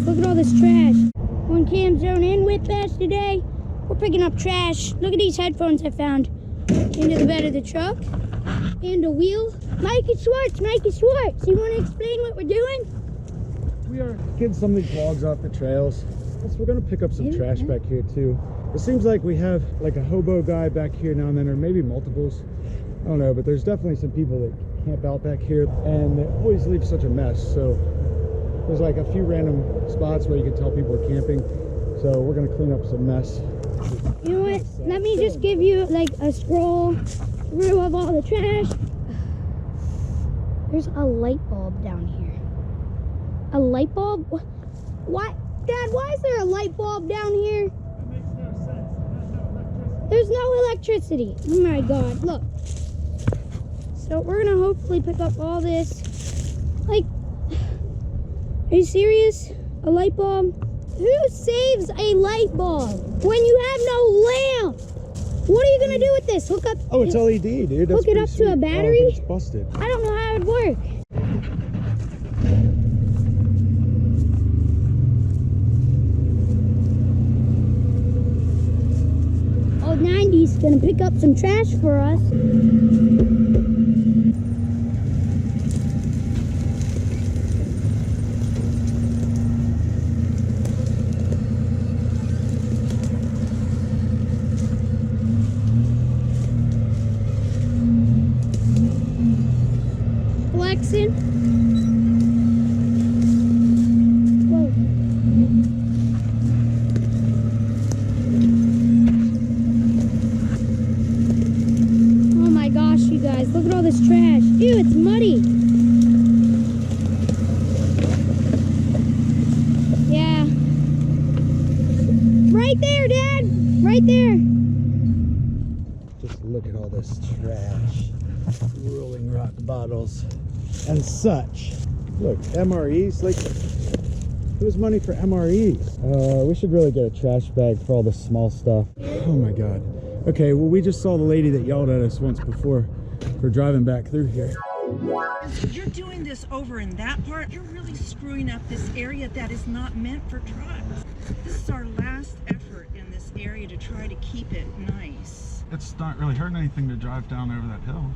guys, look at all this trash. On Cam Zone in WHIPBASH today, we're picking up trash. Look at these headphones I found into the bed of the truck. And a wheel. Mikey Schwartz, you want to explain what we're doing? We are getting some of these logs off the trails. Plus, we're going to pick up some trash back here too. It seems like we have like a hobo guy back here now and then, or maybe multiples. I don't know, but there's definitely some people that camp out back here, and they always leave such a mess. So there's like a few random spots where you can tell people are camping. So we're going to clean up some mess. You know what? Let me just give you like a scroll through of all the trash. There's a light bulb down here. A light bulb? Why? Dad, why is there a light bulb down here? That makes no sense. There's no electricity. Oh my God, look. So we're gonna hopefully pick up all this. Like, are you serious? A light bulb? Who saves a light bulb when you have no lamp? What are you gonna do with this? Hook up? Oh, it's LED, dude. That's hook it up sweet. to a battery? Oh, but it's busted. I don't know how it would work. Old 90's gonna pick up some trash for us. Flexing. Whoa. Oh my gosh, you guys, look at all this trash. Ew, it's muddy. Yeah. Right there, Dad. Right there. Just look at all this trash. Rolling rock bottles and such. Look, MREs, like, who's money for MREs? We should really get a trash bag for all the small stuff. Oh my God. Okay, well, we just saw the lady that yelled at us once before for driving back through here. You're doing this over in that part. You're really screwing up this area that is not meant for trucks. This is our last effort in this area to try to keep it nice. It's not really hurting anything to drive down over that hill.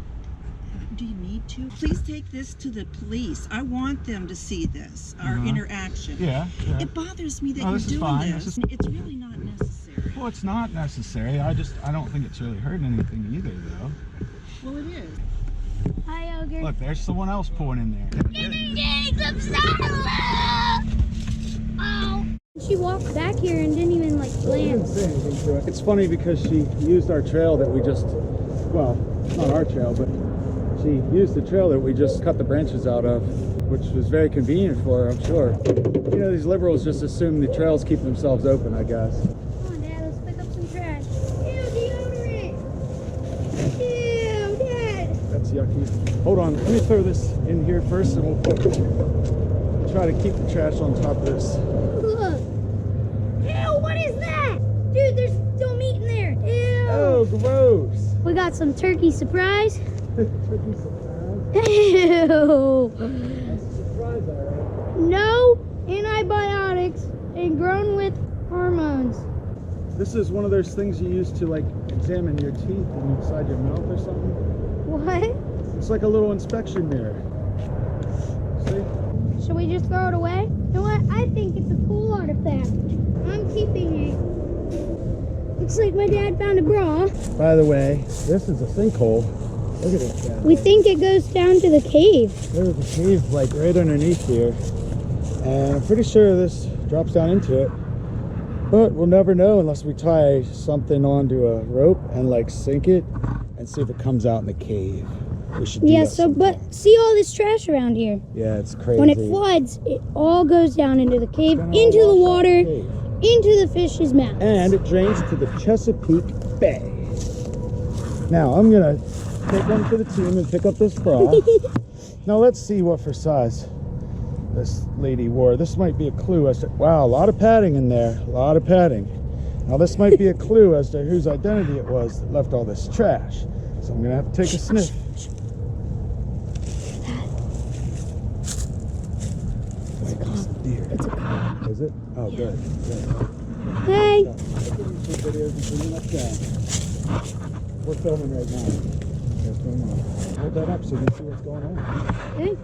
Do you need to? Please take this to the police. I want them to see this, our interaction. Yeah. It bothers me that No, you're this is doing fine. this. It's really not necessary. Well, it's not necessary. I don't think it's really hurting anything either, though. Well, it is. Hi, Ogre. Look, there's someone else pulling in there. Oh. She walked back here and didn't even like land. Didn't say anything to it. It's funny because she used our trail that we just, well, not our trail, but she used the trail that we just cut the branches out of, which was very convenient for her, I'm sure. You know, these liberals just assume the trails keep themselves open, I guess. Come on, Dad, let's pick up some trash. Ew, deodorant. Ew, Dad. That's yucky. Hold on, let me throw this in here first and we'll try to keep the trash on top of this. Look. Ew, what is that? Dude, there's still meat in there. Ew. Oh, gross. We got some turkey surprise. Turkey surprise. Ew. That's a surprise, all right. No antibiotics and grown with hormones. This is one of those things you use to, like, examine your teeth inside your mouth or something. What? It's like a little inspection mirror. See? Should we just throw it away? You know what? I think it's a cool artifact. I'm keeping it. Looks like my dad found a bra. By the way, this is a sinkhole. Look at this guy. We think it goes down to the cave. There's a cave like right underneath here. And I'm pretty sure this drops down into it. But we'll never know unless we tie something onto a rope and like sink it and see if it comes out in the cave. We should do that sometime. But see all this trash around here. Yeah, it's crazy. When it floods, it all goes down into the cave, It's gonna into the wash out water, the cave. into the fish's mouth. And it drains to the Chesapeake Bay. Now I'm gonna take one for the team and pick up this bra. Now let's see what for size this lady wore. This might be a clue as to, wow, a lot of padding in there, a lot of padding. Now this might be a clue as to whose identity it was that left all this trash. So I'm gonna have to take a sniff. deer. It's a car. Is it? Oh, good. Hey. I'll give you some videos and bring them up down. We're filming right now. What's going on? Hold that up so you can see what's going on. Hey.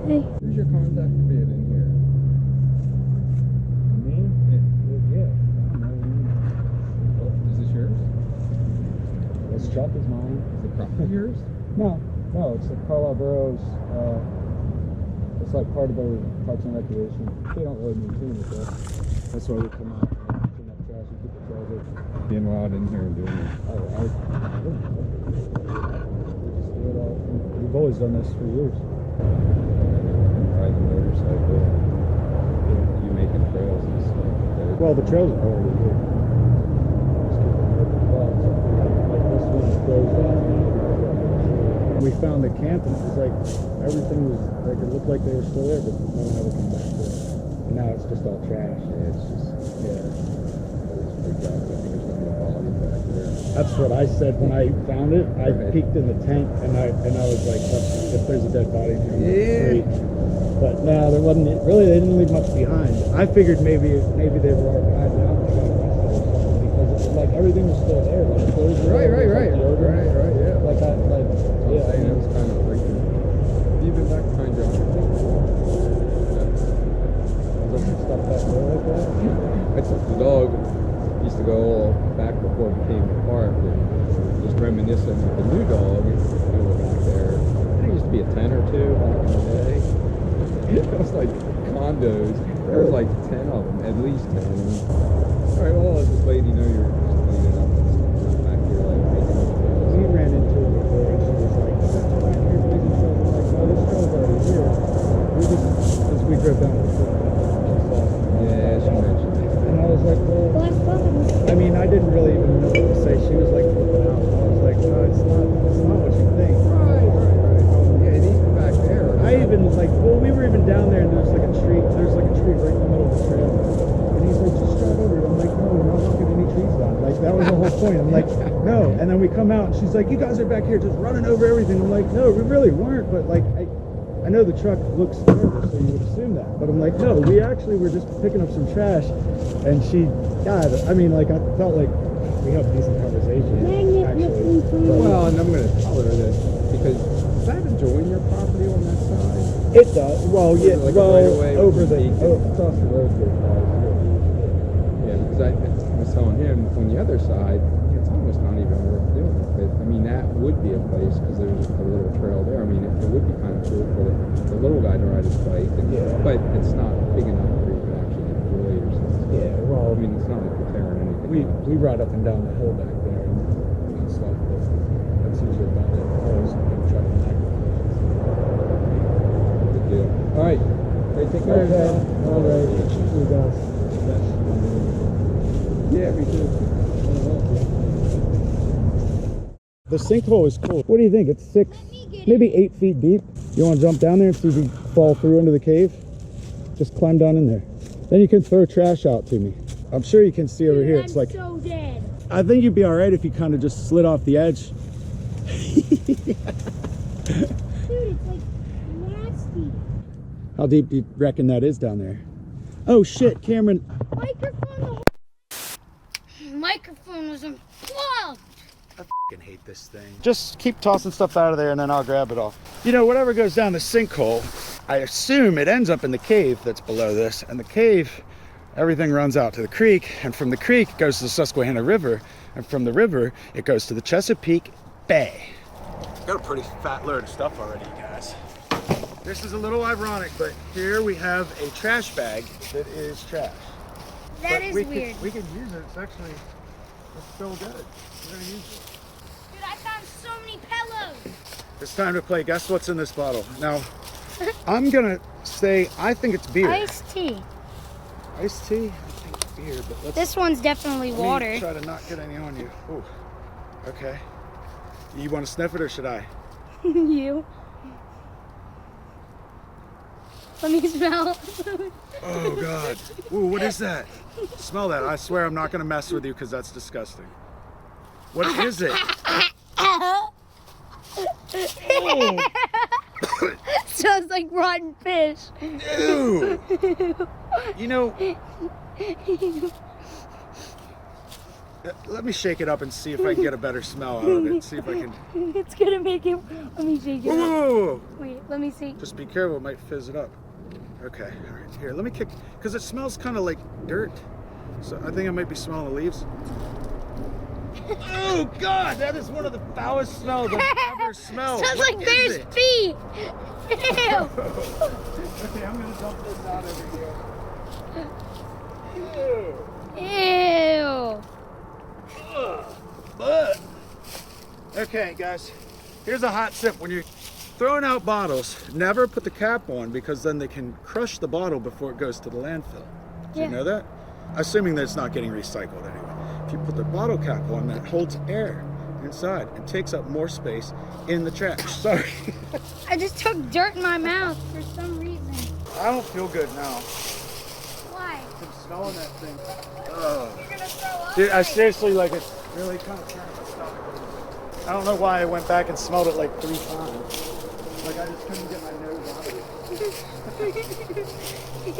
Hey. Who's your contact being in here? Me? Yeah. I don't know. Oh, is this yours? This truck is mine. Is the property yours? No, it's the Carlisle Boroughs. It's like part of their Parks and Recreation. They don't really maintain it though. That's why we come out and clean up trash and keep the trails open. Being allowed in here and doing it. We've always done this for years. Ride the motorcycle. You making trails and stuff. Well, the trails are already here. Just keep them open. Like this one goes down. We found the camp and it was like everything was like it looked like they were still there, but no one ever came back to it. And now it's just all trash. Yeah, it's just, it's pretty bad. I think there's gonna be a body back there. That's what I said when I found it. I Right. peeked in the tent and I was like, if there's a dead body here, Yeah. great. But no, there wasn't. Really, they didn't leave much behind. I figured maybe they were all hiding out and got arrested or something because it was like everything was still there. Like clothes were there, Right, like deodorant. yeah. Like I, like I'm saying it was kind of freaky. Even that kind of stuff that way like that. I took the dog, used to go all back before it became a park, and just reminiscing with the new dog, we were back there. There used to be a 10 or 2 back in the day. It was like condos. There was like 10 of them, at least 10. All right, well, this lady know you're just cleaning up and stuff back here, like making up trails. We ran into it before and she was like, "Is that back here making trails?" I'm like, "No, this trail's already here." We just, as we drove down the street, she saw it. Yeah, she mentioned it. And I was like, well, Black button. I mean, I didn't really even know what to say. She was like flipping out. I was like, no, it's not what you think. Right. Yeah, and even back there. I even like, well, we were even down there and there's like a tree right in the middle of the trail. And he's like, just drive over it. I'm like, no, we're not knocking any trees down. Like, that was the whole point. I'm like, no. And then we come out and she's like, you guys are back here just running over everything. I'm like, no, we really weren't. But like, I know the truck looks nervous, so you would assume that. But I'm like, no, we actually were just picking up some trash. And she, God, I mean, like, I felt like we have decent conversations, Magnet actually. looking for you. Well, and I'm going to tell her that because does that adjoin your property on that side? It does. Well, Is yeah, it like a well, right-of-way over with the, the across the road there. Yeah, because I was telling him on the other side, it's almost not even worth doing it. But I mean, that would be a place because there's a little trail there. I mean, it would be kind of cool for the little guy to ride his bike. And, Yeah. But it's not big enough for you to actually enjoy yourself. Yeah, well, I mean, it's not like you're tearing anything. we ride up and down the hill back there and stuff, but that's usually about it. Always try to nag Good deal. All right. Hey, take care. Okay, all right. You guys. Yeah, me too. The sinkhole is cool. What do you think? It's 6, maybe 8 feet deep. You want to jump down there and see if you fall through into the cave? Just climb down in there. Then you can throw trash out to me. I'm sure you can see over here. It's like, so dead. I think you'd be all right if you kind of just slid off the edge. Dude, it's like nasty. How deep do you reckon that is down there? Oh shit, Cameron. Microphone was unplugged. I fucking hate this thing. Just keep tossing stuff out of there and then I'll grab it all. You know, whatever goes down the sinkhole, I assume it ends up in the cave that's below this. And the cave, everything runs out to the creek. And from the creek, it goes to the Susquehanna River. And from the river, it goes to the Chesapeake Bay. Got a pretty fat load of stuff already, you guys. This is a little ironic, but here we have a trash bag that is trash. That is weird. We can use it. It's actually, it's still good. We're gonna use it. Dude, I found so many pillows. It's time to play Guess What's in This Bottle. Now, I'm gonna say I think it's beer. Iced tea. Iced tea? I think it's beer, but let's This one's definitely let me water. try to not get any on you. Ooh. Okay. You want to sniff it or should I? You. Let me smell. Oh God. Ooh, what is that? Smell that. I swear I'm not gonna mess with you because that's disgusting. What is it? Smells like like rotten fish. Ew. You know, let me shake it up and see if I can get a better smell out of it. See if I can. It's gonna make it. Let me shake it. Whoa, up. whoa, whoa, whoa. Wait, let me see. Just be careful, it might fizz it up. Okay, all right, here, let me kick, because it smells kind of like dirt. So I think I might be smelling the leaves. Oh God, that is one of the foulest smells I've ever smelled. Sounds What like is bear's it? feet. Ew. Okay, I'm gonna dump this out over here. Ew. But okay, guys, here's a hot tip. When you're throwing out bottles, never put the cap on, because then they can crush the bottle before it goes to the landfill. Do you know that? Assuming that it's not getting recycled anyway. If you put the bottle cap on, that holds air inside and takes up more space in the trash. Sorry. I just took dirt in my mouth for some reason. I don't feel good now. Why? I'm smelling that thing. Oh. You're gonna throw up. Dude, I seriously, like, it's really kind of turning my stomach. I don't know why I went back and smelled it like 3 times. Like, I just couldn't get my nose out of it.